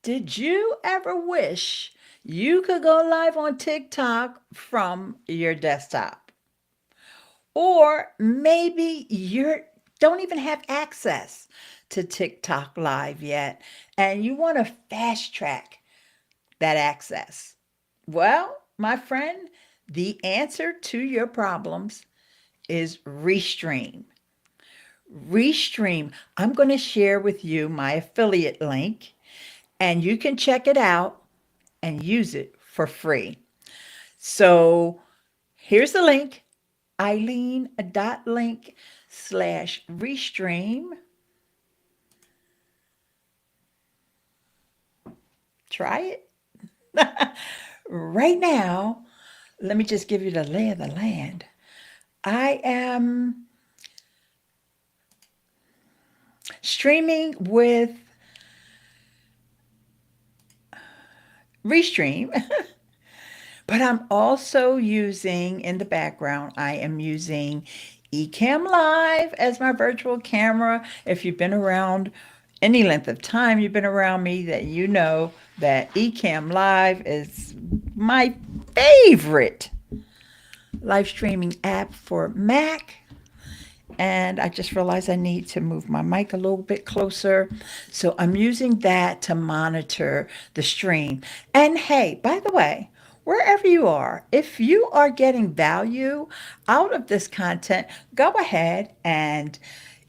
Did you ever wish you could go live on TikTok from your desktop? Or maybe you don't even have access to TikTok live yet and you want to fast track that access. Well, my friend, the answer to your problems is Restream. Restream, I'm going to share with you my affiliate link and you can check it out and use it for free. So here's the link, Ileane.link/Restream. Try it. Right now, let me just give you the lay of the land. I am streaming with Restream, but I'm also using in the background, I am using Ecamm Live as my virtual camera. If you've been around any length of time, you've been around me, that you know that Ecamm Live is my favorite live streaming app for Mac. And I just realized I need to move my mic a little bit closer. So I'm using that to monitor the stream. And hey, by the way, wherever you are, if you are getting value out of this content, go ahead and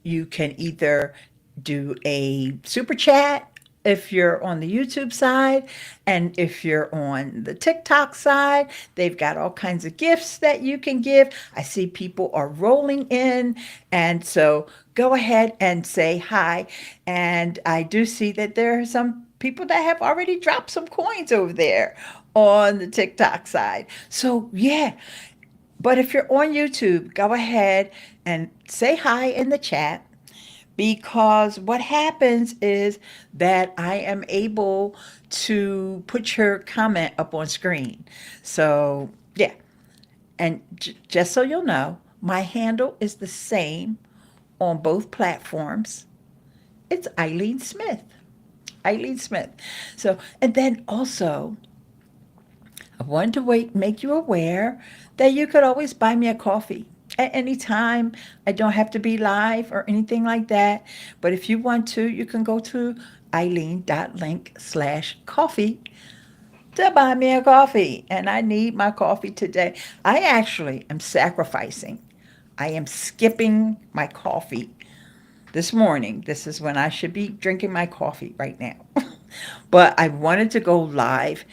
you can either do a super chat if you're on the YouTube side, and if you're on the TikTok side, they've got all kinds of gifts that you can give. I see people are rolling in, and so go ahead and say hi. And I do see that there are some people that have already dropped some coins over there on the TikTok side. So, yeah. But if you're on YouTube, go ahead and say hi in the chat, because what happens is that I am able to put your comment up on screen. So, yeah. And just so you'll know, my handle is the same on both platforms. It's Ileane Smith. Ileane Smith. So, and then also, I wanted to make you aware that you could always buy me a coffee at any time. I don't have to be live or anything like that. But if you want to, you can go to Ileane.link/coffee to buy me a coffee. And I need my coffee today. I actually am sacrificing. I am skipping my coffee this morning. This is when I should be drinking my coffee right now. But I wanted to go live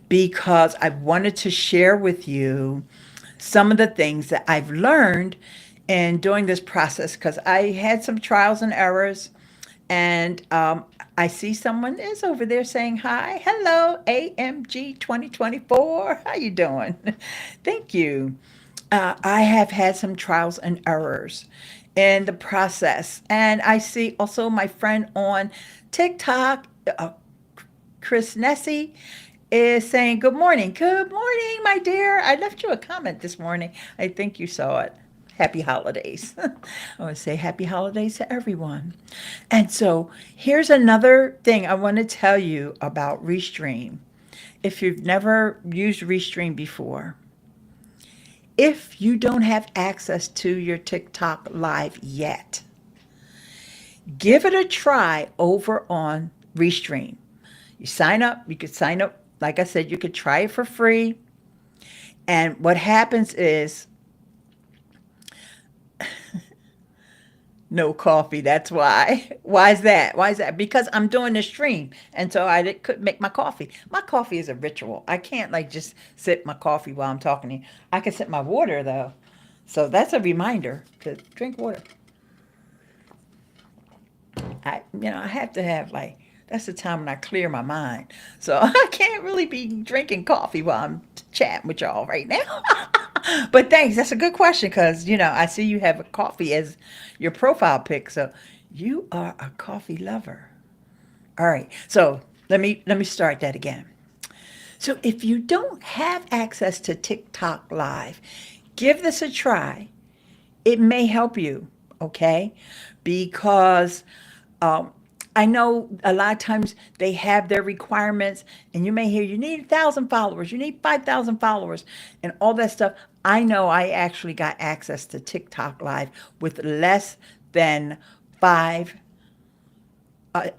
because I wanted to share with you some of the things that I've learned in doing this process, because I had some trials and errors. And I see someone is over there saying hi. Hello, AMG 2024. How you doing? Thank you. I have had some trials and errors in the process. And I see also my friend on TikTok, Chris Nessie, is saying, good morning. Good morning, my dear. I left you a comment this morning. I think you saw it. Happy holidays. I want to say happy holidays to everyone. And so here's another thing I want to tell you about Restream. If you've never used Restream before, if you don't have access to your TikTok live yet, give it a try over on Restream. You sign up, you could sign up, like I said, you could try it for free. And what happens is no coffee. That's why. Why is that? Why is that? Because I'm doing the stream, and so couldn't make my coffee. My coffee is a ritual. I can't like just sip my coffee while I'm talking to you. I can sip my water though, so that's a reminder to drink water. I have to have like, that's the time when I clear my mind. So I can't really be drinking coffee while I'm chatting with y'all right now. But thanks. That's a good question, because I see you have a coffee as your profile pic. So you are a coffee lover. All right. So let me start that again. So if you don't have access to TikTok Live, give this a try. It may help you, okay? Because um, I know a lot of times they have their requirements, and you may hear you need 1,000 followers, you need 5,000 followers, and all that stuff. I know I actually got access to TikTok Live with less than five,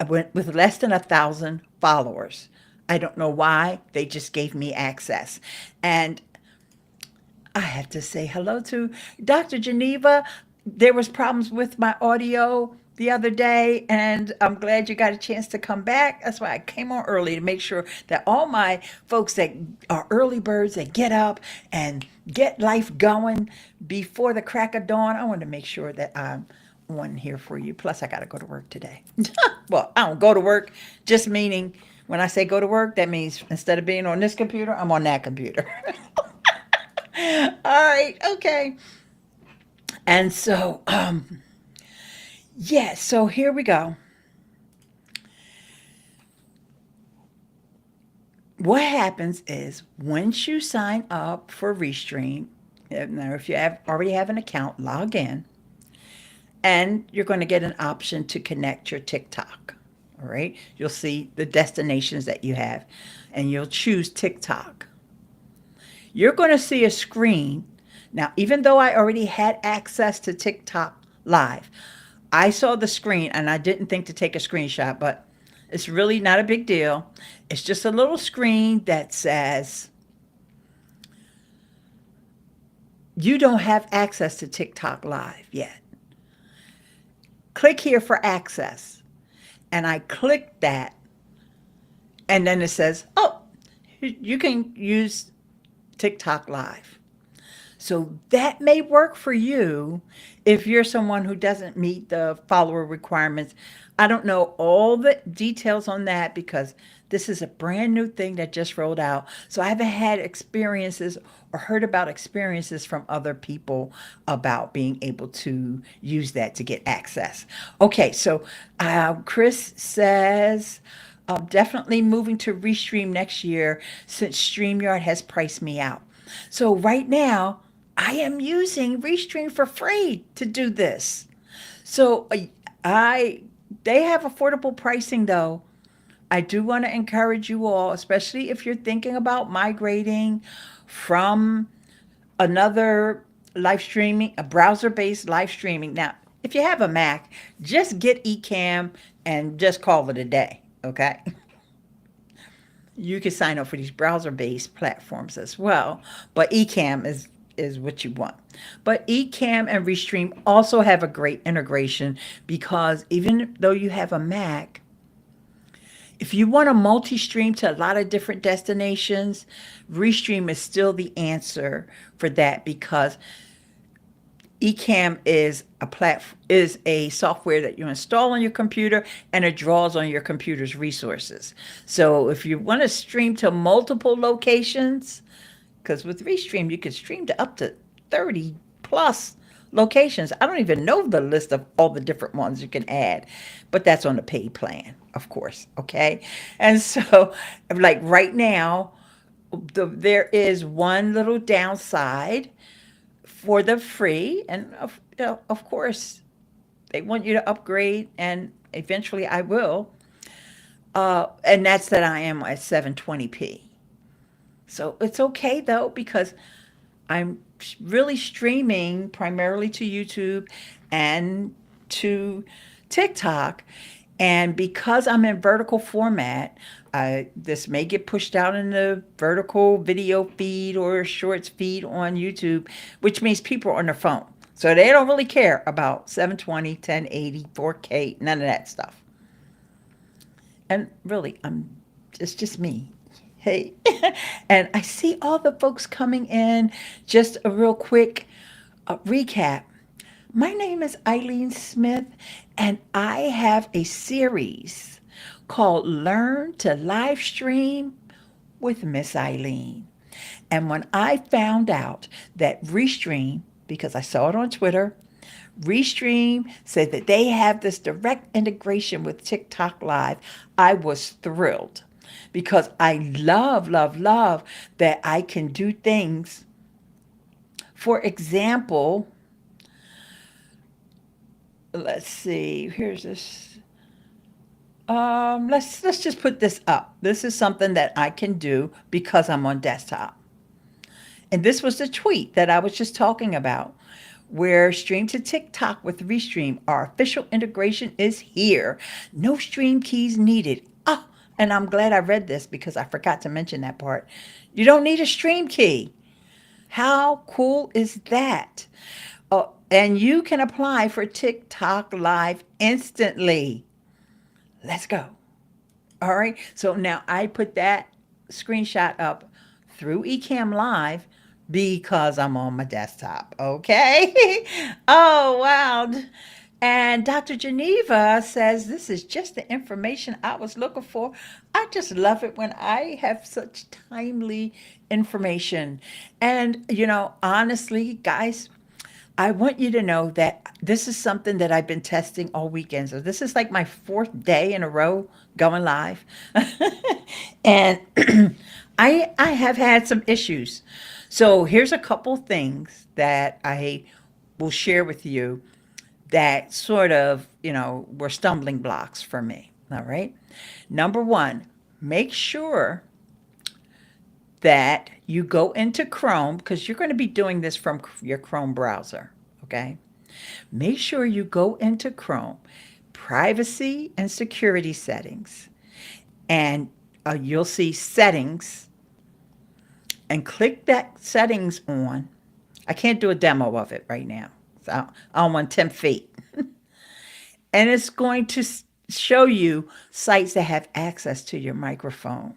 with less than 1,000 followers. I don't know why. They just gave me access. And I have to say hello to Dr. Geneva. There was problems with my audio the other day, and I'm glad you got a chance to come back. That's why I came on early to make sure that all my folks that are early birds that get up and get life going before the crack of dawn, I want to make sure that I'm on here for you. Plus, I got to go to work today. Well, I don't go to work, just meaning when I say go to work, that means instead of being on this computer, I'm on that computer. All right, okay. And so, yeah, so here we go. What happens is once you sign up for Restream, now if you already have an account, log in, and you're going to get an option to connect your TikTok. All right, you'll see the destinations that you have, and you'll choose TikTok. You're going to see a screen. Now, even though I already had access to TikTok Live, I saw the screen and I didn't think to take a screenshot, but it's really not a big deal. It's just a little screen that says, you don't have access to TikTok Live yet. Click here for access. And I clicked that, and then it says, oh, you can use TikTok Live. So that may work for you if you're someone who doesn't meet the follower requirements. I don't know all the details on that because this is a brand new thing that just rolled out. So I haven't had experiences or heard about experiences from other people about being able to use that to get access. Okay, so Chris says, definitely moving to Restream next year since StreamYard has priced me out. So right now, I am using Restream for free to do this. So I they have affordable pricing though. I do want to encourage you all, especially if you're thinking about migrating from another live streaming, a browser-based live streaming. Now, if you have a Mac, just get Ecamm and just call it a day, okay? You can sign up for these browser-based platforms as well, but Ecamm is what you want. But Ecamm and Restream also have a great integration because even though you have a Mac, if you want to multi-stream to a lot of different destinations, Restream is still the answer for that because Ecamm is a software that you install on your computer and it draws on your computer's resources. So if you want to stream to multiple locations, because with Restream you can stream to up to 30 plus locations. I don't even know the list of all the different ones you can add, but that's on the paid plan, of course. Okay, and so like right now, there is one little downside for the free, and of course they want you to upgrade, and eventually I will. And that's that I am at 720p. So it's okay though because I'm really streaming primarily to YouTube and to TikTok. And because I'm in vertical format, this may get pushed out in the vertical video feed or shorts feed on YouTube, which means people are on their phone. So they don't really care about 720, 1080, 4K, none of that stuff. And really, it's just me. Hey, and I see all the folks coming in. Just a real quick recap. My name is Ileane Smith, and I have a series called Learn to Live Stream with Miss Ileane. And when I found out that Restream, because I saw it on Twitter, Restream said that they have this direct integration with TikTok Live, I was thrilled because I love, love, love that I can do things. For example, let's see, here's this. Let's just put this up. This is something that I can do because I'm on desktop. And this was the tweet that I was just talking about, where stream to TikTok with Restream. Our official integration is here. No stream keys needed. Oh, and I'm glad I read this because I forgot to mention that part. You don't need a stream key. How cool is that? Oh, and you can apply for TikTok Live instantly. Let's go. All right. So now I put that screenshot up through Ecamm Live because I'm on my desktop. Okay. Oh, wow. And Dr. Geneva says, this is just the information I was looking for. I just love it when I have such timely information. And, honestly, guys, I want you to know that this is something that I've been testing all weekend. So this is like my fourth day in a row going live. And I have had some issues. So here's a couple things that I will share with you that sort of, were stumbling blocks for me. All right. Number one, make sure that you go into Chrome because you're going to be doing this from your Chrome browser. Okay. Make sure you go into Chrome, privacy and security settings, and you'll see settings and click that settings on. I can't do a demo of it right now. So I'm on 10 feet. And it's going to show you sites that have access to your microphone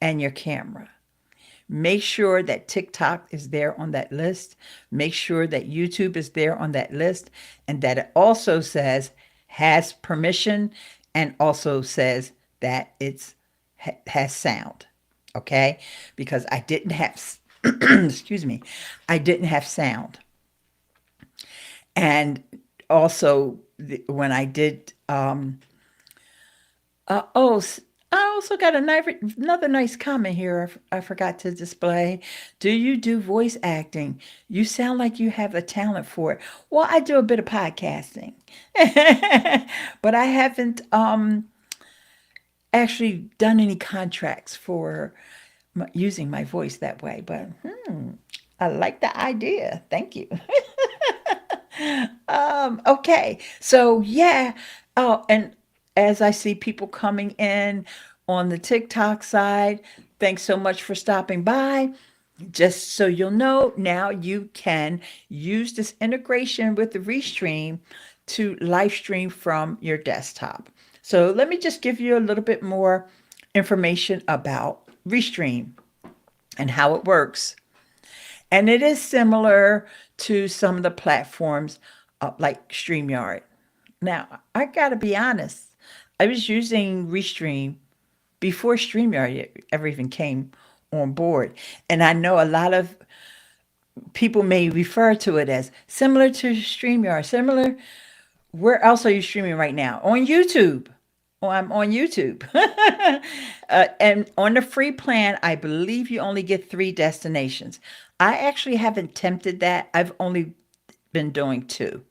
and your camera. Make sure that TikTok is there on that list. Make sure that YouTube is there on that list, and that it also says has permission and also says that it's has sound. Okay? Because I didn't have excuse me. I didn't have sound. And also when I did oh, I also got another nice comment here I forgot to display. Do you do voice acting? You sound like you have a talent for it. Well, I do a bit of podcasting, but I haven't actually done any contracts for using my voice that way. But I like the idea. Thank you. Okay. So yeah. Oh, and as I see people coming in on the TikTok side, thanks so much for stopping by. Just so you'll know, now you can use this integration with the Restream to live stream from your desktop. So let me just give you a little bit more information about Restream and how it works. And it is similar to some of the platforms like StreamYard. Now, I got to be honest, I was using Restream before StreamYard ever even came on board. And I know a lot of people may refer to it as similar to StreamYard. Similar, where else are you streaming right now? On YouTube. Oh, I'm on YouTube. And on the free plan, I believe you only get 3 destinations. I actually haven't attempted that. I've only been doing 2.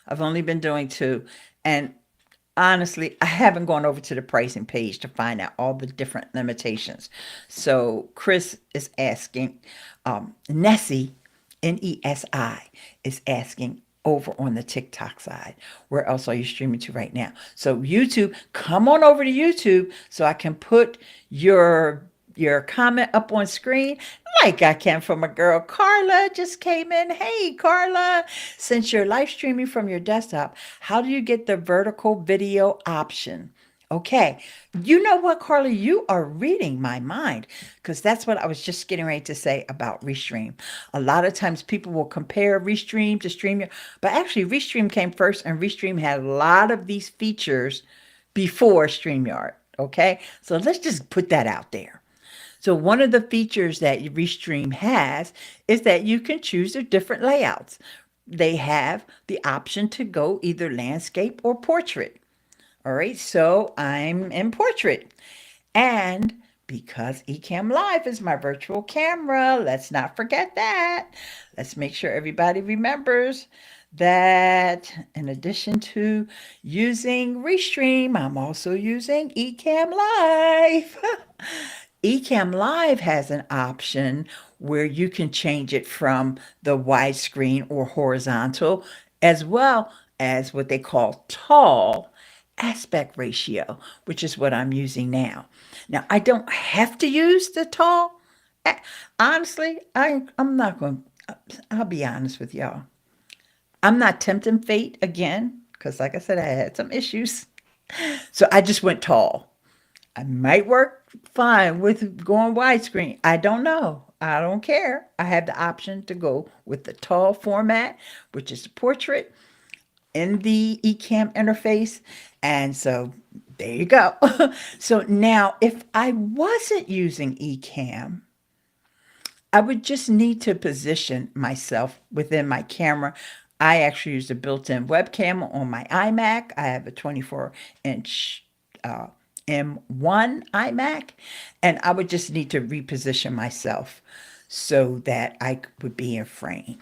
I've only been doing 2. And honestly, I haven't gone over to the pricing page to find out all the different limitations. So Chris is asking, Nessie, Nesi, is asking over on the TikTok side, where else are you streaming to right now? So YouTube, come on over to YouTube so I can put your comment up on screen like I can from a girl. Carla just came in. Hey, Carla, since you're live streaming from your desktop, how do you get the vertical video option? Okay, you know what, Carla? You are reading my mind because that's what I was just getting ready to say about Restream. A lot of times people will compare Restream to StreamYard, but actually Restream came first and Restream had a lot of these features before StreamYard. Okay, so let's just put that out there. So one of the features that Restream has is that you can choose the different layouts. They have the option to go either landscape or portrait. All right, so I'm in portrait. And because Ecamm Live is my virtual camera, let's not forget that. Let's make sure everybody remembers that in addition to using Restream, I'm also using Ecamm Live. Ecamm Live has an option where you can change it from the widescreen or horizontal, as well as what they call tall aspect ratio, which is what I'm using now. Now, I don't have to use the tall. Honestly, I'm not going to, I'll be honest with y'all. I'm not tempting fate again, because like I said, I had some issues. So I just went tall. I might work fine with going widescreen. I don't know. I don't care. I have the option to go with the tall format, which is the portrait in the Ecamm interface. And so there you go. So now, if I wasn't using Ecamm, I would just need to position myself within my camera. I actually use a built-in webcam on my iMac. I have a 24-inch M1 iMac, and I would just need to reposition myself so that I would be in frame.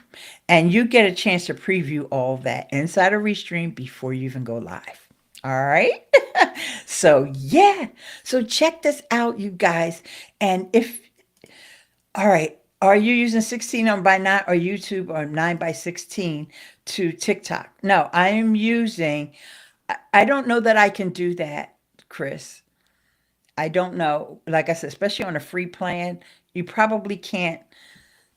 And you get a chance to preview all that inside of Restream before you even go live. All right. So, yeah. So, check this out, you guys. And if all right. Are you using 16 on by 9 or YouTube or 9 by 16 to TikTok? No, I am using, I don't know that I can do that, Chris. I don't know. Like I said, especially on a free plan, you probably can't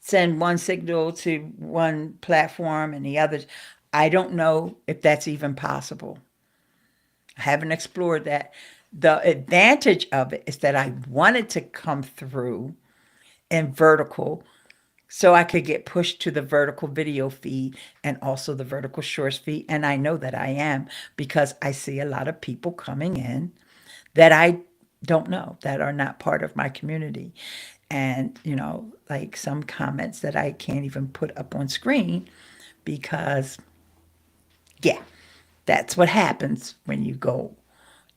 send one signal to one platform and the others. I don't know if that's even possible. I haven't explored that. The advantage of it is that I wanted to come through in vertical so I could get pushed to the vertical video feed and also the vertical shorts feed. And I know that I am because I see a lot of people coming in that I don't know, that are not part of my community. And, like some comments that I can't even put up on screen because, yeah, that's what happens when you go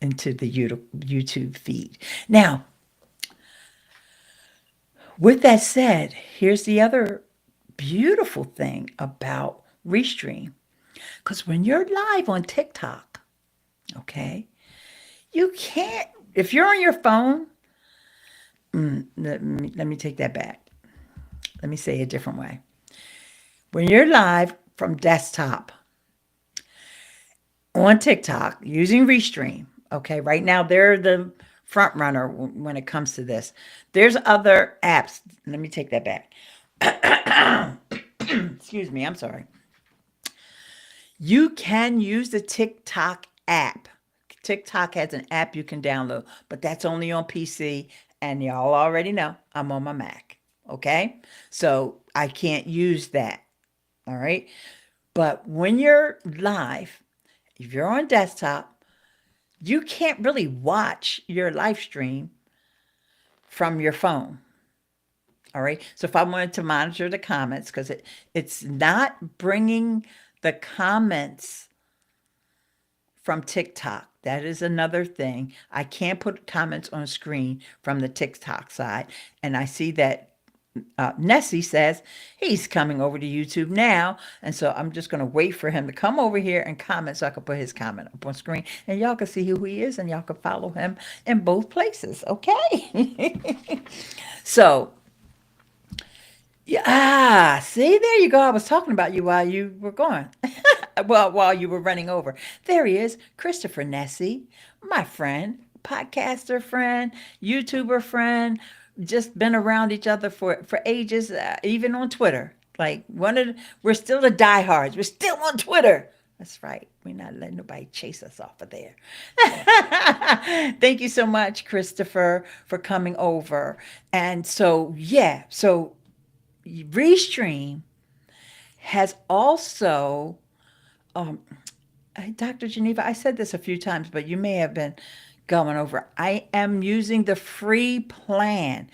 into the YouTube feed. Now, with that said, here's the other beautiful thing about Restream. Because when you're live on TikTok, okay, you can't, if you're on your phone, let me take that back. Let me say it a different way. When you're live from desktop on TikTok using Restream, okay, right now they're the front runner when it comes to this. There's other apps. Let me take that back. Excuse me, I'm sorry. You can use the TikTok app. TikTok has an app you can download, but that's only on PC. And y'all already know I'm on my Mac. Okay. So I can't use that. All right. But when you're live, if you're on desktop, you can't really watch your live stream from your phone. All right. So if I wanted to monitor the comments, because it's not bringing the comments from TikTok. That is another thing. I can't put comments on screen from the TikTok side. And I see that Nessie says he's coming over to YouTube now. And so I'm just going to wait for him to come over here and comment so I can put his comment up on screen. And y'all can see who he is and y'all can follow him in both places. Okay. So, yeah, see, there you go. I was talking about you while you were gone. Well, while you were running over. There he is, Christopher Nessie, my friend, podcaster friend, YouTuber friend, just been around each other for ages, even on Twitter. Like we're still the diehards. We're still on Twitter. That's right. We're not letting nobody chase us off of there. Thank you so much, Christopher, for coming over. And so, yeah, so Restream has also, um, Dr. Geneva, I said this a few times, but you may have been going over. I am using the free plan.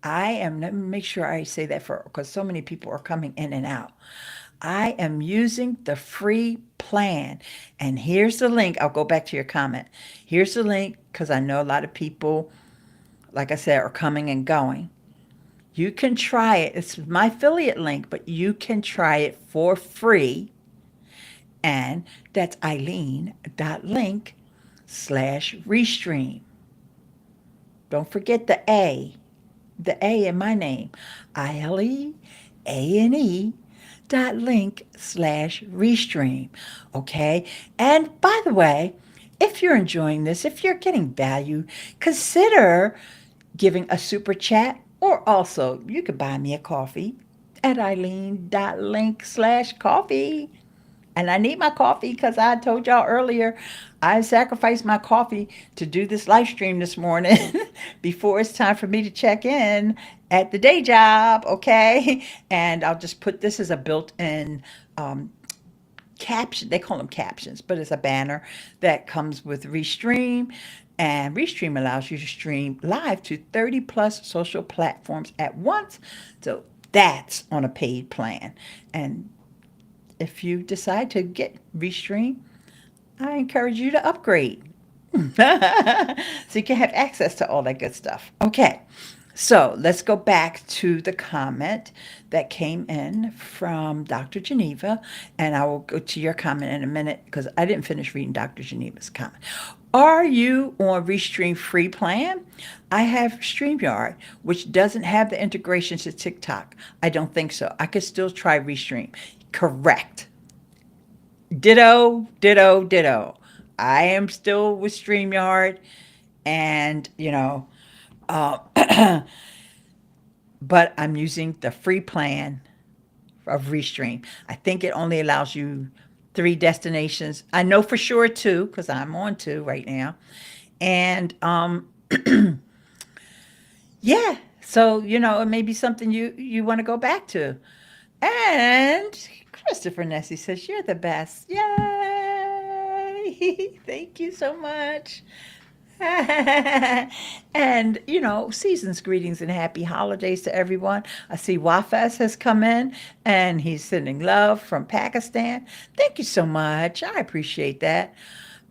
Let me make sure I say that because so many people are coming in and out. I am using the free plan. And here's the link. I'll go back to your comment. Here's the link because I know a lot of people, like I said, are coming and going. You can try it. It's my affiliate link, but you can try it for free And that's Ileane.link/Restream. Don't forget the A in my name. ILEANE.link/Restream. Okay. And by the way, if you're enjoying this, if you're getting value, consider giving a super chat, or also you could buy me a coffee at Ileane.link/coffee. And I need my coffee because I told y'all earlier I sacrificed my coffee to do this live stream this morning before it's time for me to check in at the day job. Okay. And I'll just put this as a built-in caption. They call them captions, but it's a banner that comes with Restream. And Restream allows you to stream live to 30 plus social platforms at once. So that's on a paid plan. And if you decide to get Restream, I encourage you to upgrade. So you can have access to all that good stuff. Okay, so let's go back to the comment that came in from Dr. Geneva, and I will go to your comment in a minute because I didn't finish reading Dr. Geneva's comment. Are you on Restream free plan? I have StreamYard, which doesn't have the integration to TikTok. I don't think so. I could still try Restream. Correct. Ditto, ditto, ditto. I am still with StreamYard, and uh, but I'm using the free plan of Restream. I think it only allows you 3 destinations. I know for sure 2 because I'm on 2 right now, and yeah. So it may be something you want to go back to. And Christopher Nessie says, "You're the best." Yay! Thank you so much. And, season's greetings and happy holidays to everyone. I see Wafas has come in and he's sending love from Pakistan. Thank you so much. I appreciate that.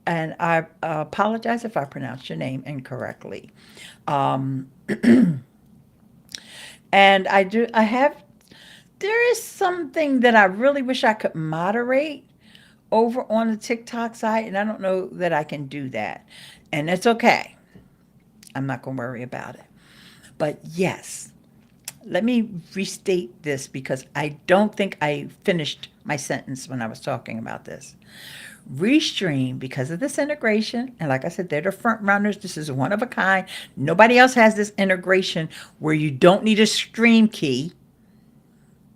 And I apologize if I pronounced your name incorrectly. Um, and there is something that I really wish I could moderate over on the TikTok side, and I don't know that I can do that. And it's okay. I'm not going to worry about it. But yes, let me restate this because I don't think I finished my sentence when I was talking about this. Restream, because of this integration, and like I said, they're the front runners. This is one of a kind. Nobody else has this integration where you don't need a stream key.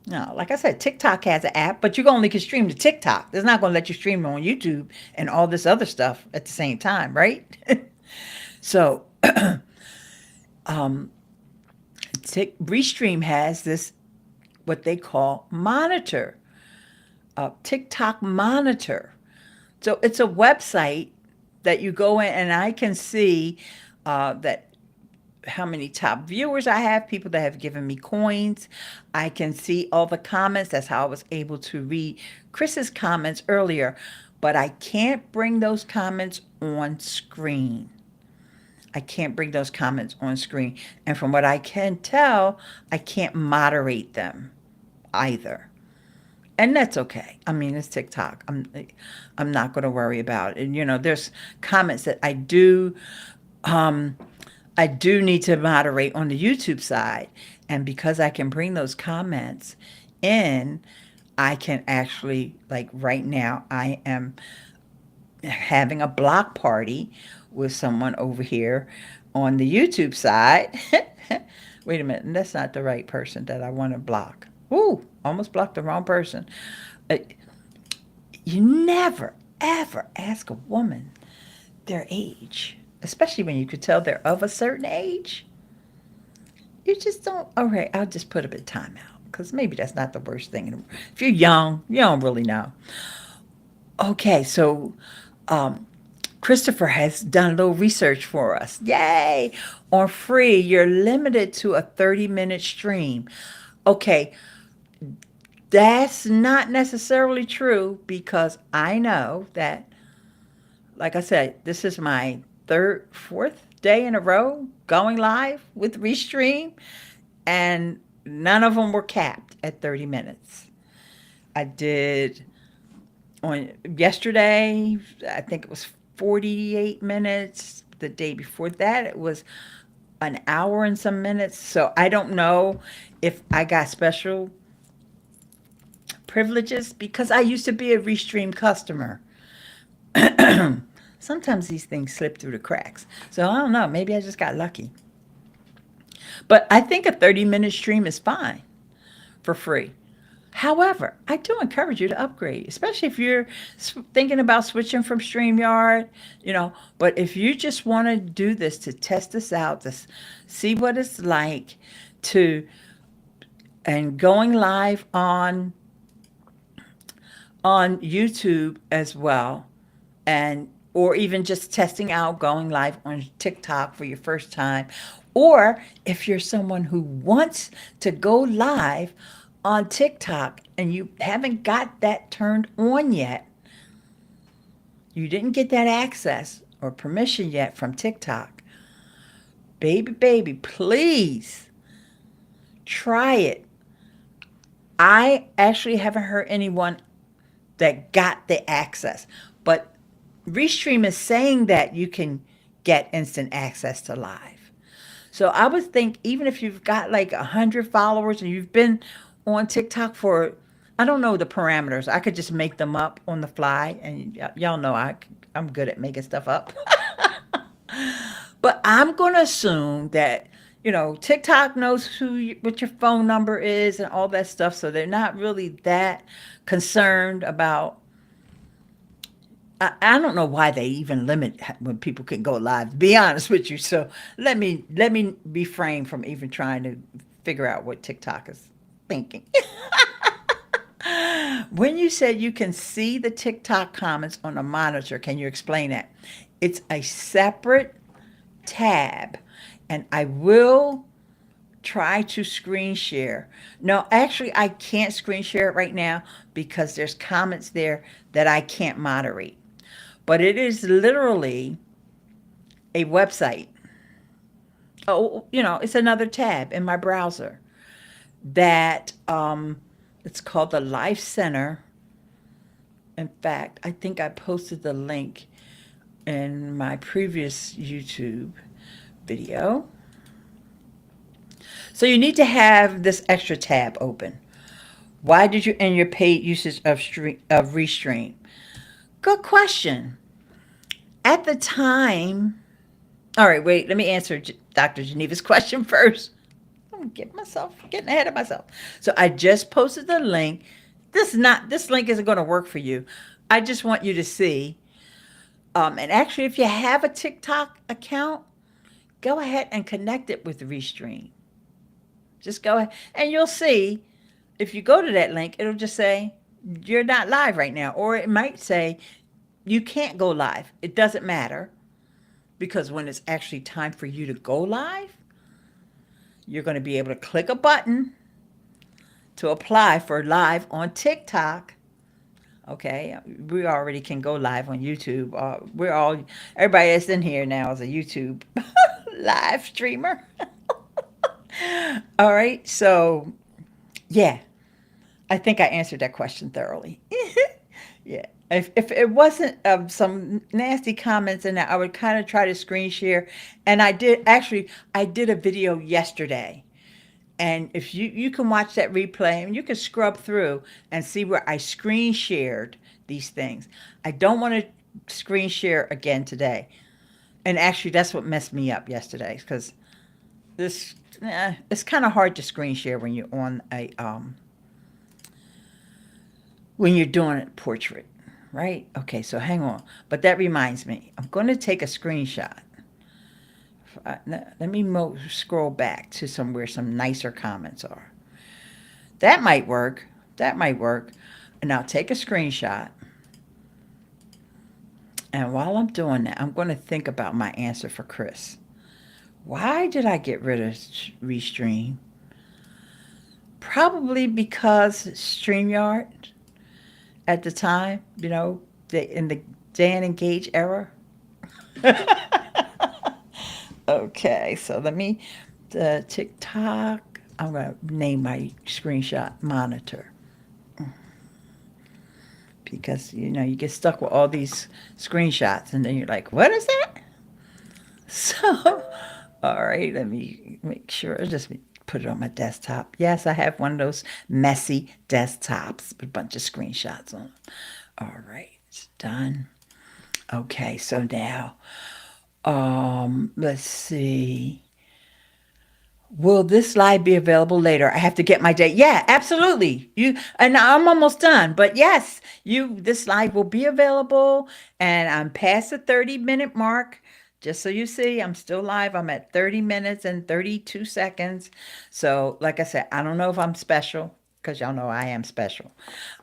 No, like I said, TikTok has an app, but you only can stream to TikTok. It's not going to let you stream on YouTube and all this other stuff at the same time, right? So, Restream has this, what they call monitor, TikTok monitor. So it's a website that you go in, and I can see that how many top viewers I have, people that have given me coins. I can see all the comments. That's how I was able to read Chris's comments earlier. But I can't bring those comments on screen. I can't bring those comments on screen. And from what I can tell, I can't moderate them either. And that's okay. I mean, it's TikTok. I'm not going to worry about it. And there's comments that I do need to moderate on the YouTube side. And because I can bring those comments in, I can actually, like right now, I am having a block party with someone over here on the YouTube side. Wait a minute, that's not the right person that I want to block. Ooh, almost blocked the wrong person. You never, ever ask a woman their age, especially when you could tell they're of a certain age. You just don't. All right, I'll just put a bit of time out because maybe that's not the worst thing in the world. If you're young, you don't really know. Okay, so Christopher has done a little research for us. Yay! On free, you're limited to a 30-minute stream. Okay, that's not necessarily true because I know that, like I said, this is my fourth day in a row going live with Restream, and none of them were capped at 30 minutes. I did on yesterday, I think it was 48 minutes. The day before that, it was an hour and some minutes. So I don't know if I got special privileges because I used to be a Restream customer. Sometimes these things slip through the cracks. So I don't know. Maybe I just got lucky. But I think a 30-minute stream is fine for free. However, I do encourage you to upgrade, especially if you're thinking about switching from StreamYard, you know. But if you just want to do this to test this out, to see what it's like to, and going live on YouTube as well, and or even just testing out going live on TikTok for your first time, or if you're someone who wants to go live on TikTok and you haven't got that turned on yet, you didn't get that access or permission yet from TikTok, baby, please try it. I actually haven't heard anyone that got the access, but Restream is saying that you can get instant access to live. So I would think even if you've got like 100 followers and you've been on TikTok for, I don't know the parameters. I could just make them up on the fly, and y'all know I'm good at making stuff up. But I'm gonna assume that TikTok knows what your phone number is and all that stuff, so they're not really that concerned about. I don't know why they even limit when people can go live. To be honest with you, so let me refrain from even trying to figure out what TikTok is thinking. When you said you can see the TikTok comments on a monitor, can you explain that? It's a separate tab, and I will try to screen share. No, actually, I can't screen share it right now because there's comments there that I can't moderate. But it is literally a website. Oh, it's another tab in my browser that it's called the Life Center. In fact, I think I posted the link in my previous YouTube video. So you need to have this extra tab open. Why did you end your paid usage of Restream? Good question. At the time, all right, wait, let me answer Dr. Geneva's question first. I'm getting ahead of myself. So I just posted the link. This link isn't going to work for you. I just want you to see. And actually, if you have a TikTok account, go ahead and connect it with Restream. Just go ahead, and you'll see. If you go to that link, it'll just say you're not live right now, or it might say you can't go live. It doesn't matter, because when it's actually time for you to go live, you're going to be able to click a button to apply for live on TikTok. Okay, we already can go live on YouTube. Everybody that's in here now is a YouTube live streamer. All right, so yeah, I think I answered that question thoroughly. Yeah. If it wasn't some nasty comments in there, I would kind of try to screen share. And I did a video yesterday. And if you can watch that replay and you can scrub through and see where I screen shared these things. I don't want to screen share again today. And actually, that's what messed me up yesterday, because it's kind of hard to screen share when you're on when you're doing a portrait, right? Okay, so hang on. But that reminds me, I'm going to take a screenshot. Let me scroll back to where some nicer comments are. That might work. And I'll take a screenshot. And while I'm doing that, I'm going to think about my answer for Chris. Why did I get rid of Restream? Probably because StreamYard at the time, in the Dan and Gage era. Okay, so the TikTok, I'm going to name my screenshot monitor. because, you get stuck with all these screenshots and then you're like, what is that? So, all right, let me make sure. Just put it on my desktop. Yes, I have one of those messy desktops with a bunch of screenshots on them. All right, it's done. Okay, so now, let's see. Will this live be available later? I have to get my date. Yeah, absolutely. And I'm almost done. But yes, this live will be available and I'm past the 30-minute mark. Just so you see, I'm still live. I'm at 30 minutes and 32 seconds. So, like I said, I don't know if I'm special because y'all know I am special.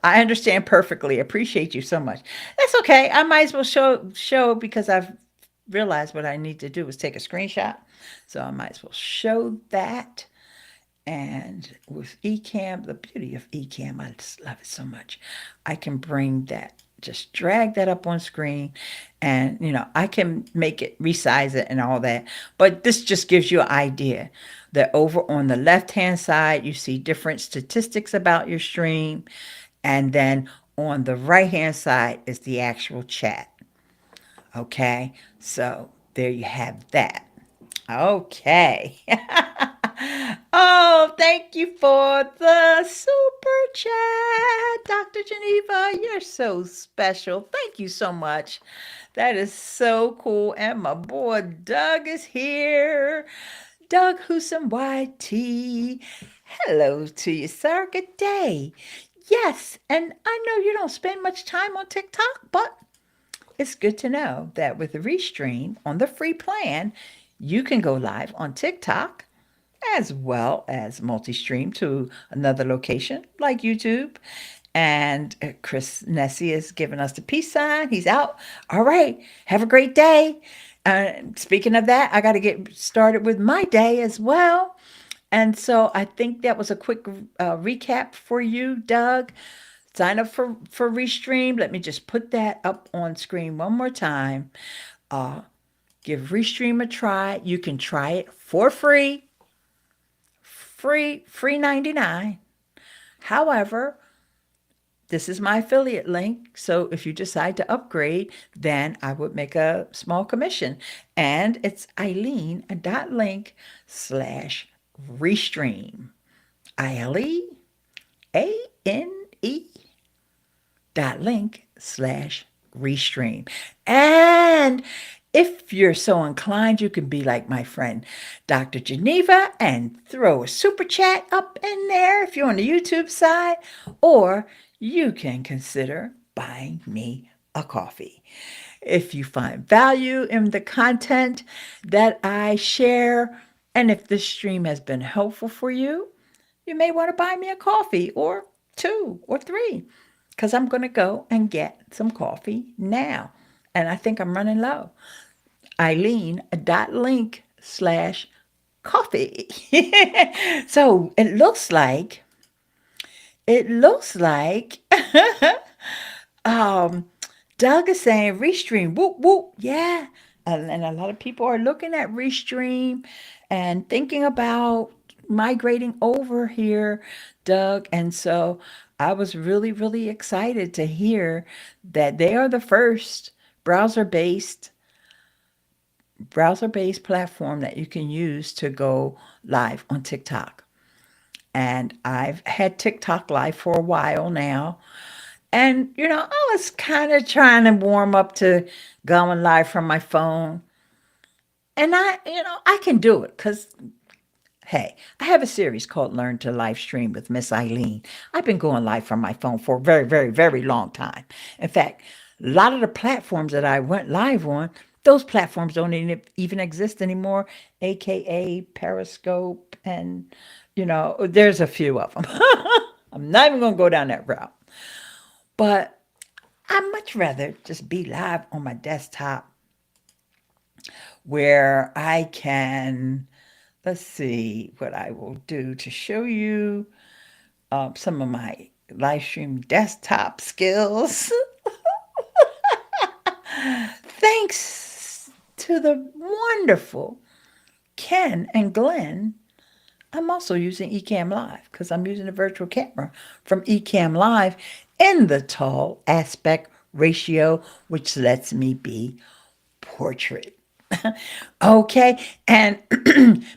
I understand perfectly. Appreciate you so much. That's okay. I might as well show because I've realized what I need to do is take a screenshot. So I might as well show that. And with Ecamm, the beauty of Ecamm, I just love it so much. I can bring that, just drag that up on screen and, I can make it, resize it and all that. But this just gives you an idea that over on the left-hand side, you see different statistics about your stream. And then on the right-hand side is the actual chat. Okay, so there you have that. Okay. Oh, thank you for the super chat, Dr. Geneva. You're so special. Thank you so much. That is so cool. And my boy Doug is here. Doug Husum YT. Hello to you, sir. Good day. Yes, and I know you don't spend much time on TikTok, but it's good to know that with the Restream on the free plan, you can go live on TikTok as well as multi-stream to another location like YouTube. And Chris Nessie has given us the peace sign. He's out. All right. Have a great day. Speaking of that, I got to get started with my day as well. And so I think that was a quick recap for you, Doug. Sign up for Restream. Let me just put that up on screen one more time. Give Restream a try. You can try it for free. Free 99. However, this is my affiliate link. So if you decide to upgrade, then I would make a small commission. And it's Ileane.link/Restream. ILEANE.link/Restream. And if you're so inclined, you can be like my friend Dr. Geneva and throw a super chat up in there if you're on the YouTube side, or you can consider buying me a coffee. If you find value in the content that I share, and if this stream has been helpful for you, you may want to buy me a coffee or 2 or 3, because I'm going to go and get some coffee now. And I think I'm running low. Ileane.link/coffee. So it looks like Doug is saying Restream, whoop, whoop, yeah. And a lot of people are looking at Restream and thinking about migrating over here, Doug. And so I was really, really excited to hear that they are the first browser-based platform that you can use to go live on TikTok. And I've had TikTok live for a while now. And, I was kind of trying to warm up to going live from my phone. And I can do it because, hey, I have a series called Learn to Live Stream with Miss Ileane. I've been going live from my phone for a very, very, very long time. In fact, a lot of the platforms that I went live on, those platforms don't even exist anymore, aka Periscope, and there's a few of them. I'm not even gonna go down that route. But I'd much rather just be live on my desktop where I can, let's see what I will do to show you some of my live stream desktop skills. Thanks to the wonderful Ken and Glenn, I'm also using Ecamm Live because I'm using a virtual camera from Ecamm Live. in the tall aspect ratio, which lets me be portrait. Okay. And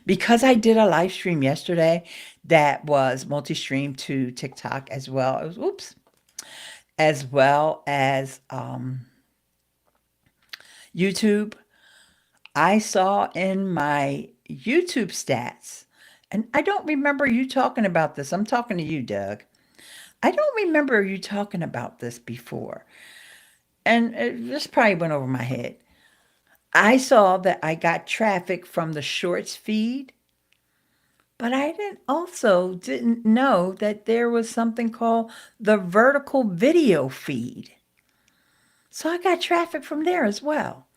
because I did a live stream yesterday that was multi-stream to TikTok as well as, oops, as well as YouTube, I saw in my YouTube stats, and I don't remember you talking about this. I'm talking to you, Doug. I don't remember you talking about this before. And this probably went over my head. I saw that I got traffic from the shorts feed, but I didn't know that there was something called the vertical video feed. So I got traffic from there as well.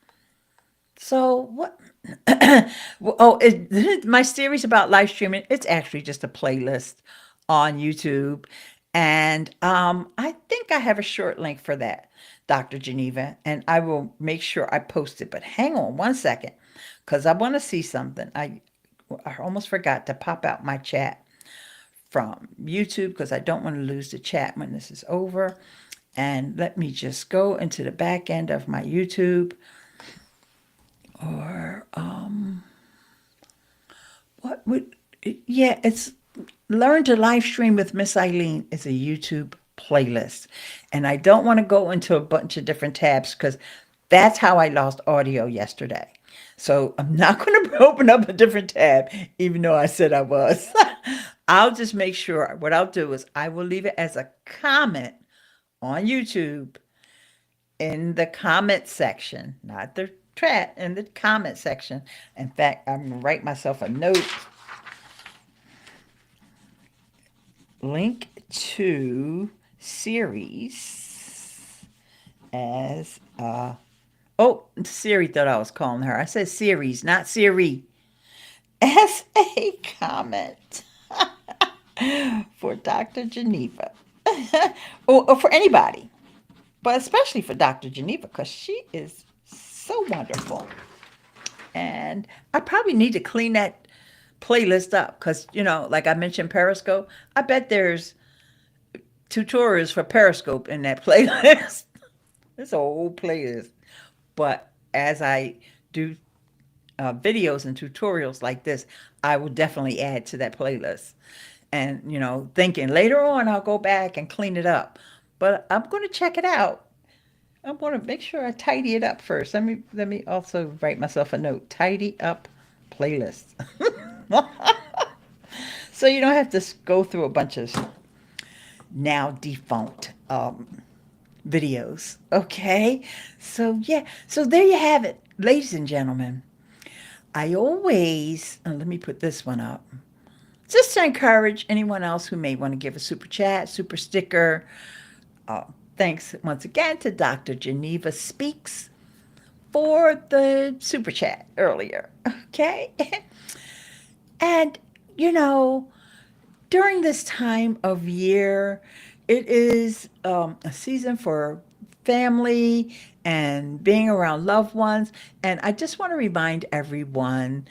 So what? My series about live streaming, it's actually just a playlist on YouTube. And I think I have a short link for that, Dr. Geneva, and I will make sure I post it. But hang on one second, because I want to see something. I almost forgot to pop out my chat from YouTube because I don't want to lose the chat when this is over. And let me just go into the back end of my YouTube, or what would, yeah, it's Learn to Live Stream with Miss Ileane is a YouTube playlist. And I don't want to go into a bunch of different tabs because that's how I lost audio yesterday. So I'm not going to open up a different tab, even though I said I was. I'll just make sure what I'll do is I will leave it as a comment on YouTube in the comment section, not the chat, in the comment section. In fact, I'm going to write myself a note. Link to series as oh, Siri thought I was calling her. I said series, not Siri. As a comment for Dr. Geneva. or for anybody, but especially for Dr. Geneva because she is so wonderful. And I probably need to clean that playlist up because, like I mentioned Periscope, I bet there's tutorials for Periscope in that playlist. It's a whole playlist. But as I do videos and tutorials like this, I will definitely add to that playlist. And, thinking later on I'll go back and clean it up. But I'm going to check it out. I want to make sure I tidy it up first. Let me also write myself a note. Tidy up playlist. So you don't have to go through a bunch of now defunct videos. Okay? So yeah. So there you have it, ladies and gentlemen. I always, let me put this one up. Just to encourage anyone else who may want to give a super chat, super sticker. Uh, Thanks once again to Dr. Geneva Speaks for the super chat earlier. Okay? And, during this time of year, it is a season for family and being around loved ones. And I just want to remind everyone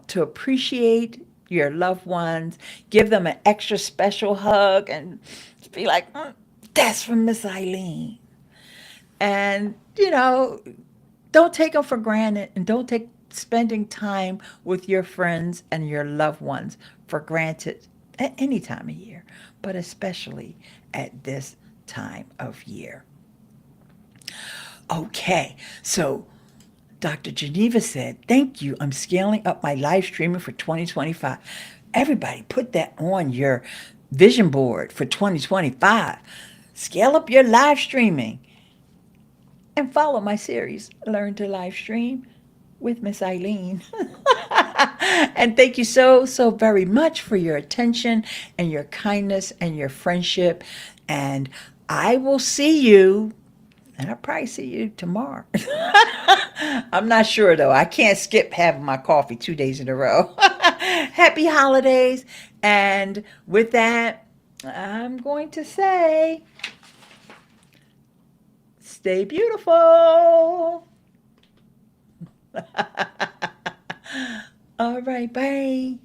to appreciate your loved ones, give them an extra special hug, and be like, that's from Miss Ileane. And, don't take them for granted and don't take spending time with your friends and your loved ones for granted at any time of year, but especially at this time of year. Okay, so Dr. Geneva said, thank you. I'm scaling up my live streaming for 2025. Everybody put that on your vision board for 2025. Scale up your live streaming and follow my series, Learn to Live Stream with Miss Ileane. And thank you so, so very much for your attention and your kindness and your friendship. And I will see you, and I'll probably see you tomorrow. I'm not sure though. I can't skip having my coffee 2 days in a row. Happy holidays. And with that, I'm going to say, stay beautiful. All right, bye.